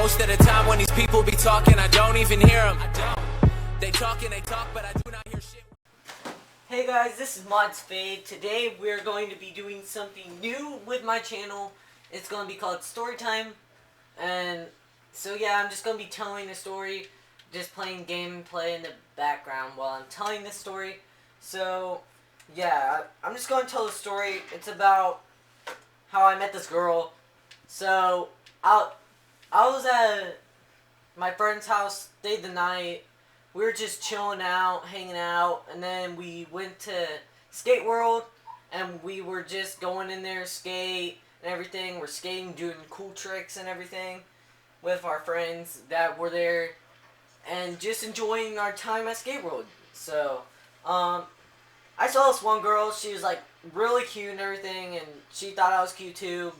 Most of the time when these people be talking, I don't even hear them. They talk and they talk, but I do not hear shit. Hey guys, this is ModsFade. Today we're going to be doing something new with my channel. It's going to be called Storytime. And so yeah, I'm just going to be telling a story, just playing gameplay in the background while I'm telling this story. So yeah, I'm just going to tell the story. It's about how I met this girl. So I was at my friend's house, stayed the night. We were just chilling out, hanging out, and then we went to Skate World, and we were just going in there, skate and everything. We're skating, doing cool tricks and everything with our friends that were there, and just enjoying our time at Skate World. So, I saw this one girl. She was like really cute and everything, and she thought I was cute too.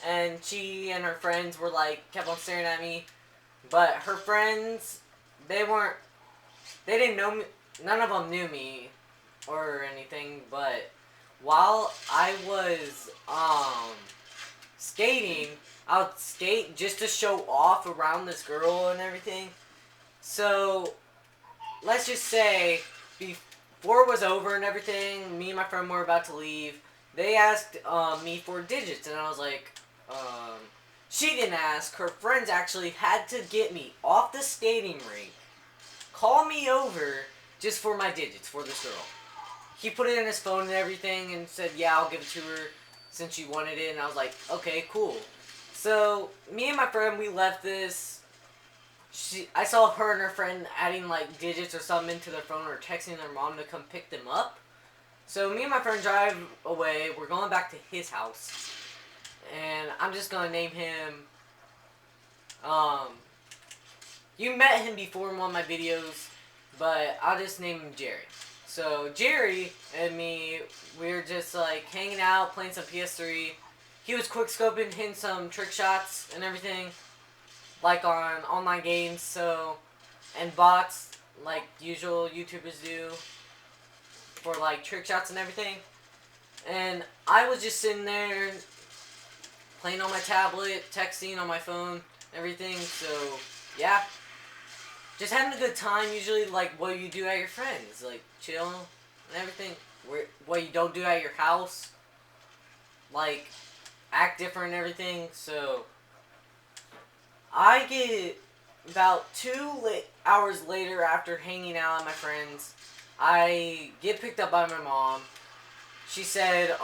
And she and her friends were like kept on staring at me, but her friends, they didn't know me. None of them knew me or anything. But while I was skating, I would skate just to show off around this girl and everything. So let's just say before it was over and everything, me and my friend were about to leave. They asked me for digits, and I was like, she didn't ask. Her friends actually had to get me off the skating rink, call me over just for my digits for this girl. He put it in his phone and everything and said, yeah, I'll give it to her since she wanted it. And I was like, okay, cool. So me and my friend, we left this. I saw her and her friend adding like digits or something into their phone or texting their mom to come pick them up. So me and my friend drive away. We're going back to his house. And I'm just going to name him, you met him before in one of my videos, but I'll just name him Jerry. So Jerry and me, we were just like hanging out, playing some PS3. He was quickscoping, hitting some trick shots and everything, like on online games, so, and bots, like usual YouTubers do, for like trick shots and everything. And I was just sitting there, playing on my tablet, texting on my phone, everything, so, yeah. Just having a good time, usually, like, what you do at your friends, like, chill and everything. What you don't do at your house, like, act different and everything, so. I get about 2 hours later after hanging out with my friends, I get picked up by my mom. She said,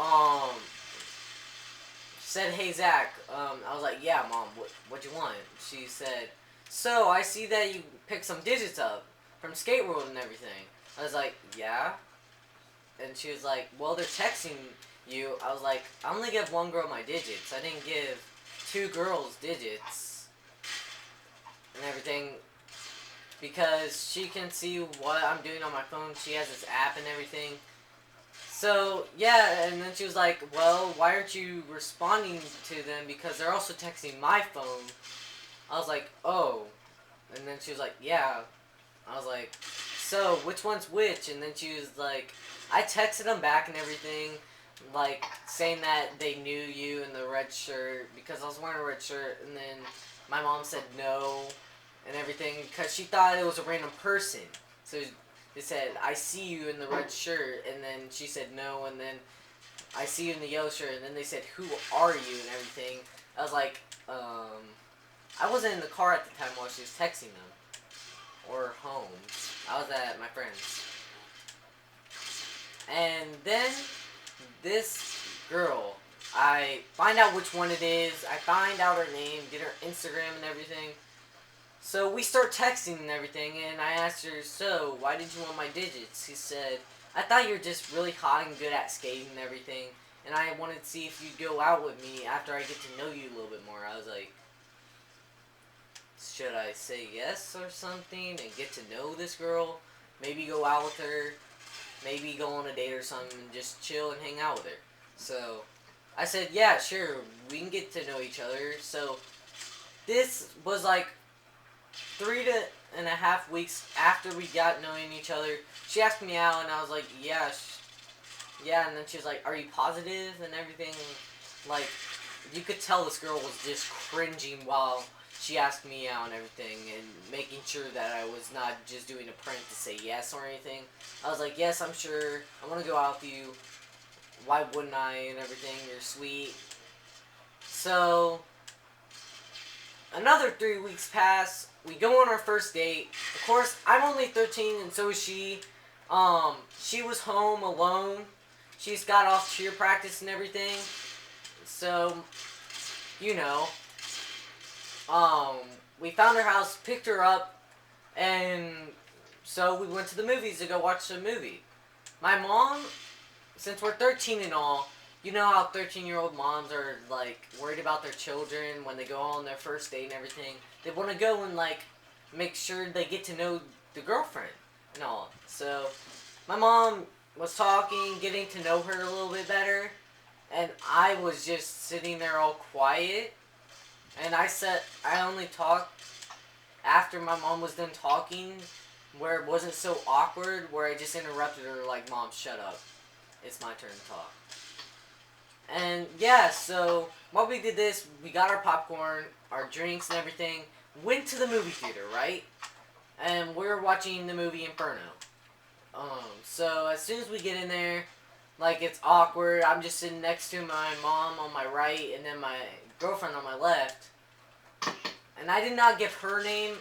hey Zach, I was like, yeah mom, what you want? She said, so I see that you picked some digits up from Skate World and everything. I was like, yeah. And she was like, well, they're texting you. I was like, I only give one girl my digits. I didn't give 2 girls digits and everything, because she can see what I'm doing on my phone. She has this app and everything. So, yeah, and then she was like, well, why aren't you responding to them, because they're also texting my phone. I was like, oh. And then she was like, yeah. I was like, so, which one's which? And then she was like, I texted them back and everything, like, saying that they knew you in the red shirt, because I was wearing a red shirt, and then my mom said no, and everything, because she thought it was a random person. So they said, I see you in the red shirt, and then she said no, and then I see you in the yellow shirt, and then they said, who are you, and everything. I was like, I wasn't in the car at the time while she was texting them, or home. I was at my friend's. And then, this girl, I find out which one it is, I find out her name, get her Instagram and everything. So we start texting and everything, and I asked her, so, why did you want my digits? She said, I thought you were just really hot and good at skating and everything, and I wanted to see if you'd go out with me after I get to know you a little bit more. I was like, should I say yes or something and get to know this girl? Maybe go out with her, maybe go on a date or something and just chill and hang out with her. So, I said, yeah, sure, we can get to know each other. So, this was like 3.5 weeks after we got knowing each other. She asked me out, and I was like, yeah, yeah, and then she was like, are you positive and everything? Like, you could tell this girl was just cringing while she asked me out and everything, and making sure that I was not just doing a prank to say yes or anything. I was like, yes, I'm sure. I want to go out with you. Why wouldn't I and everything? You're sweet. So, another 3 weeks pass. We go on our first date. Of course, I'm only 13 and so is she. She was home alone. She's got off cheer practice and everything. So, you know, we found her house, picked her up, and so we went to the movies to go watch the movie. My mom, since we're 13 and all, you know how 13-year-old moms are, like, worried about their children when they go on their first date and everything. They want to go and, like, make sure they get to know the girlfriend and all. So, my mom was talking, getting to know her a little bit better, and I was just sitting there all quiet. And I only talked after my mom was done talking, where it wasn't so awkward, where I just interrupted her like, Mom, shut up. It's my turn to talk. And yeah, so while we did this, we got our popcorn, our drinks and everything, went to the movie theater, right? And we were watching the movie Inferno. So as soon as we get in there, like, it's awkward. I'm just sitting next to my mom on my right and then my girlfriend on my left. And I did not give her name,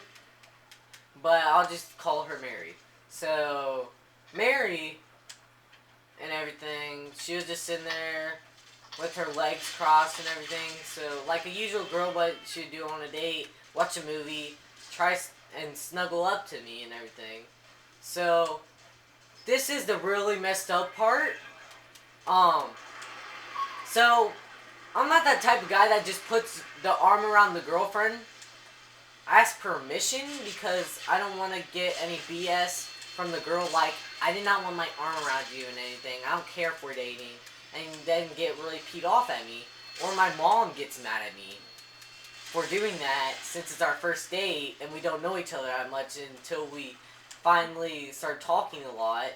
but I'll just call her Mary. So, Mary and everything, she was just sitting there with her legs crossed and everything. So, like a usual girl, what she would do on a date, watch a movie, try and snuggle up to me and everything. So, this is the really messed up part. So, I'm not that type of guy that just puts the arm around the girlfriend. I ask permission because I don't want to get any BS from the girl, like, I did not want my arm around you and anything. I don't care if we're dating. And then get really peed off at me. Or my mom gets mad at me for doing that since it's our first date and we don't know each other that much until we finally start talking a lot.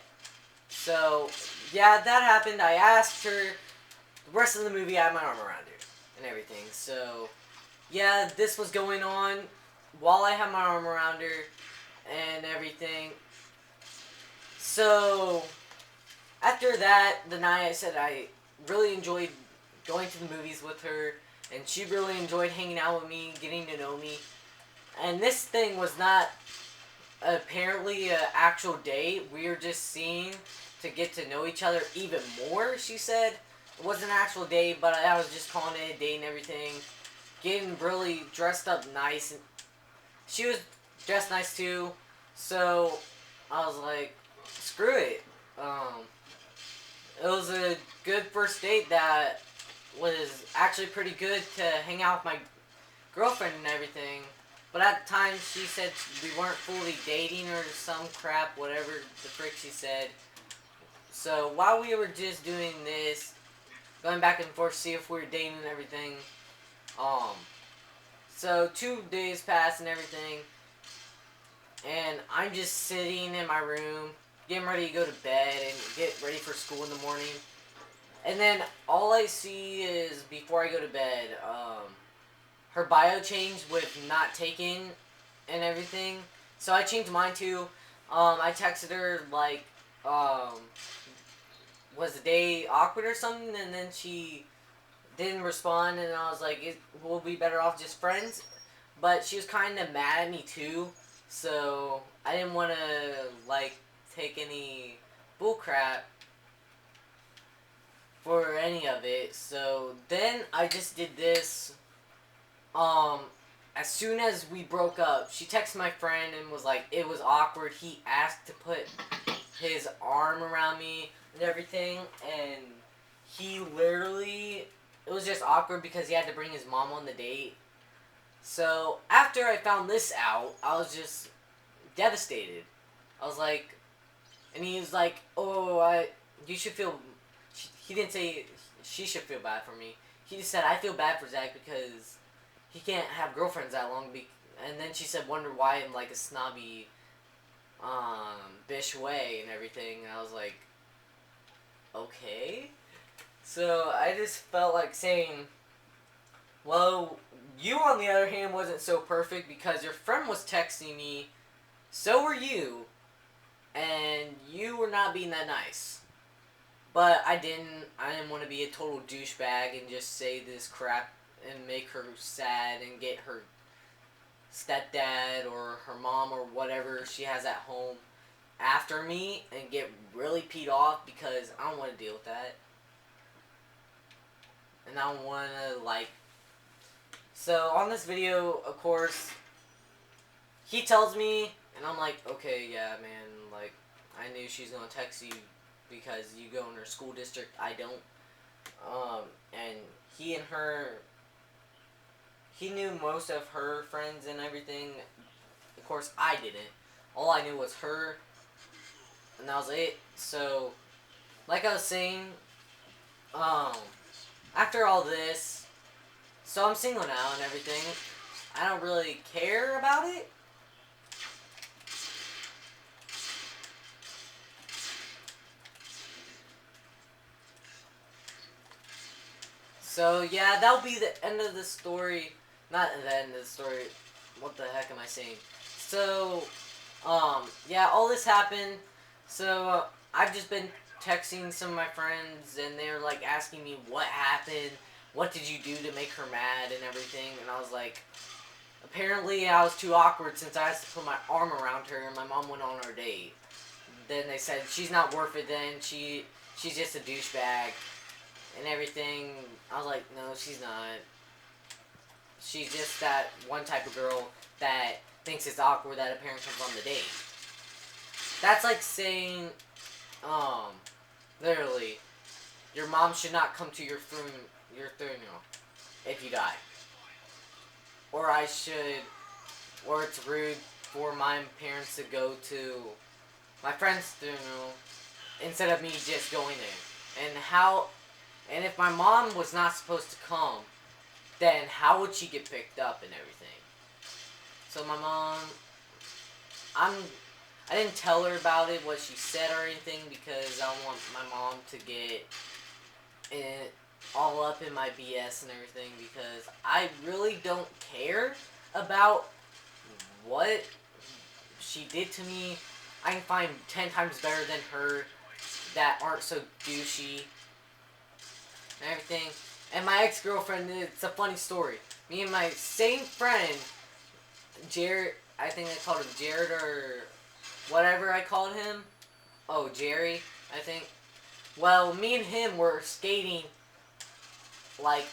So, yeah, that happened. I asked her. The rest of the movie, I had my arm around her and everything. So, yeah, this was going on while I had my arm around her and everything. So, after that, the night I said I really enjoyed going to the movies with her, and she really enjoyed hanging out with me, getting to know me. And this thing was not apparently an actual date. We were just seeing to get to know each other even more, she said. It wasn't an actual date, but I was just calling it a date and everything. Getting really dressed up nice. And she was dressed nice too. So, I was like, screw it. It was a good first date that was actually pretty good to hang out with my girlfriend and everything. But at the time, she said we weren't fully dating or some crap, whatever the frick she said. So while we were just doing this, going back and forth to see if we were dating and everything, so 2 days passed and everything, and I'm just sitting in my room, getting ready to go to bed and get ready for school in the morning. And then all I see is, before I go to bed, her bio changed with not taken and everything. So I changed mine too. I texted her, like, was the day awkward or something? And then she didn't respond, and I was like, we'll be better off just friends. But she was kind of mad at me too. So I didn't want to, like, take any bullcrap for any of it. So then I just did this. As soon as we broke up, she texted my friend and was like, it was awkward. He asked to put his arm around me and everything, and he literally, it was just awkward because he had to bring his mom on the date. So after I found this out, I was just devastated. I was like, and he was like, oh, you should feel, he didn't say she should feel bad for me. He just said, I feel bad for Zach because he can't have girlfriends that long. And then she said, wonder why in, like, a snobby, bish way and everything. And I was like, okay. So I just felt like saying, Well, you on the other hand wasn't so perfect because your friend was texting me, so were you, and you were not being that nice. But I didn't want to be a total douchebag and just say this crap and make her sad and get her stepdad or her mom or whatever she has at home after me and get really peed off because I don't want to deal with that. And I don't want to, like... So, on this video, of course, he tells me, and I'm like, okay, yeah, man, like, I knew she's going to text you because you go in her school district, I don't. And he and her... He knew most of her friends and everything. Of course, I didn't. All I knew was her, and that was it. So, like I was saying, after all this, so I'm single now and everything. I don't really care about it. So, yeah, that'll be the end of the story. Not the end of the story. What the heck am I saying? So, yeah, all this happened. So, I've just been texting some of my friends, and they're, like, asking me what happened. What did you do to make her mad and everything? And I was like, apparently I was too awkward since I had to put my arm around her, and my mom went on our date. Then they said, she's not worth it then. She's just a douchebag. And everything. I was like, no, she's not. She's just that one type of girl that thinks it's awkward that a parent comes on the date. That's like saying, literally, your mom should not come to your funeral if you die. Or or it's rude for my parents to go to my friend's funeral instead of me just going there. And if my mom was not supposed to come, then how would she get picked up and everything? So my mom, I didn't tell her about it, what she said or anything, because I don't want my mom to get all up in my BS and everything, because I really don't care about what she did to me. I can find 10 times better than her that aren't so douchey and everything. And my ex-girlfriend, it's a funny story. Me and my same friend, Jared, I think I called him Jared or whatever I called him. Oh, Jerry, I think. Well, me and him were skating like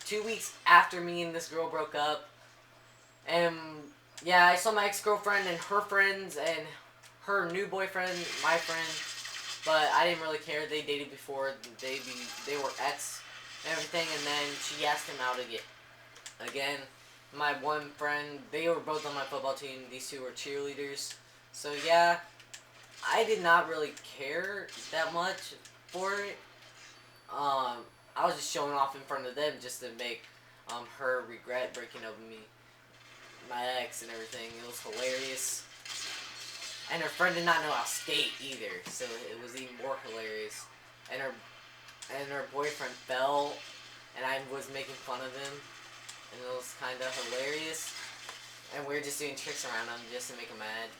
2 weeks after me and this girl broke up. And yeah, I saw my ex-girlfriend and her friends and her new boyfriend, my friend. But I didn't really care. They dated before. They were ex and everything. And then she asked him out again. My one friend, they were both on my football team. These two were cheerleaders. So yeah, I did not really care that much for it. I was just showing off in front of them just to make her regret breaking up with me, my ex and everything. It was hilarious. And her friend did not know how to skate either, so it was even more hilarious. And her boyfriend fell, and I was making fun of him, and it was kind of hilarious. And we were just doing tricks around him just to make him mad.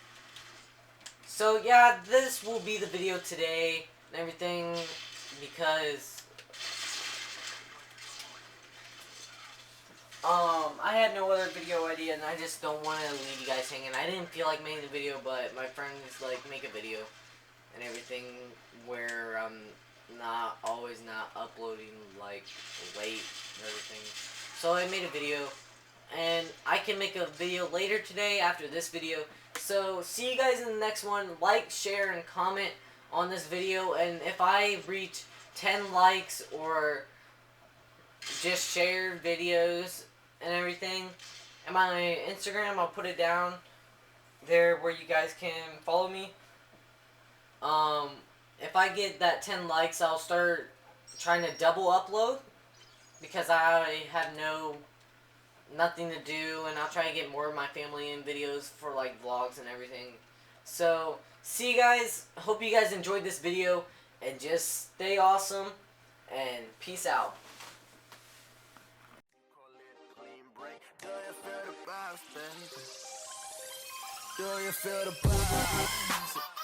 So yeah, this will be the video today and everything, because I had no other video idea, and I just don't want to leave you guys hanging. I didn't feel like making the video, but my friend was like, make a video and everything where I'm not uploading like late and everything. So I made a video, and I can make a video later today after this video. So see you guys in the next one. Like, share, and comment on this video, and if I reach 10 likes or just share videos and everything, and my Instagram, I'll put it down there where you guys can follow me. If I get that 10 likes, I'll start trying to double upload, because I have nothing to do, and I'll try to get more of my family in videos for like vlogs and everything. So see you guys. Hope you guys enjoyed this video, and just stay awesome, and peace out. house, baby. Do you feel the buzz?